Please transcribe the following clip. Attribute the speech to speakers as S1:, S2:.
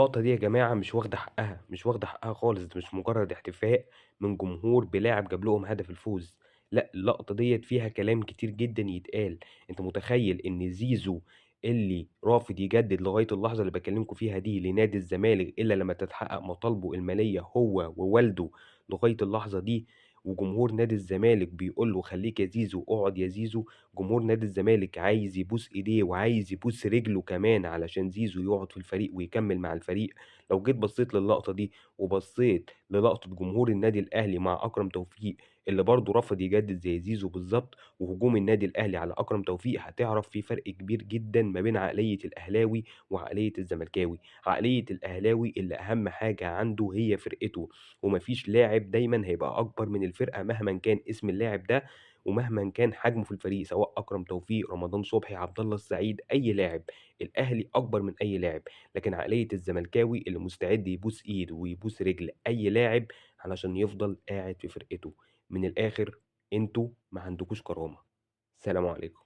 S1: اللقطة دي يا جماعة مش واخدة حقها، مش واخدة حقها خالص، ده مش مجرد احتفاء من جمهور بلاعب جاب لهم هدف الفوز. لا، اللقطة ديت فيها كلام كتير جدا يتقال. انت متخيل ان زيزو اللي رافض يجدد لغاية اللحظة اللي بكلمكم فيها دي لنادي الزمالك الا لما تتحقق مطالبه المالية هو ووالده لغاية اللحظة دي، وجمهور نادي الزمالك بيقول له خليك يا زيزو، اقعد يا زيزو. جمهور نادي الزمالك عايز يبوس ايديه وعايز يبوس رجله كمان علشان زيزو يقعد في الفريق ويكمل مع الفريق. لو جيت بصيت للقطة دي وبصيت للقطة جمهور النادي الأهلي مع أكرم توفيق اللي برضه رفض يجدد زي زيزو بالظبط، وهجوم النادي الأهلي على أكرم توفيق، هتعرف في فرق كبير جدا ما بين عقلية الأهلاوي وعقلية الزملكاوي. عقلية الأهلاوي اللي أهم حاجة عنده هي فرقته، ومفيش لاعب دايما هيبقى أكبر من الفرقة مهما كان اسم اللاعب ده ومهما كان حجمه في الفريق، سواء أكرم توفيق، رمضان صبحي، عبد الله السعيد، أي لاعب. الأهلي أكبر من أي لاعب. لكن عقلية الزملكاوي اللي مستعد يبوس ايد ويبوس رجل اي لاعب علشان يفضل قاعد في فرقته. من الاخر، انتوا ما عندكوش كرامة. سلام عليكم.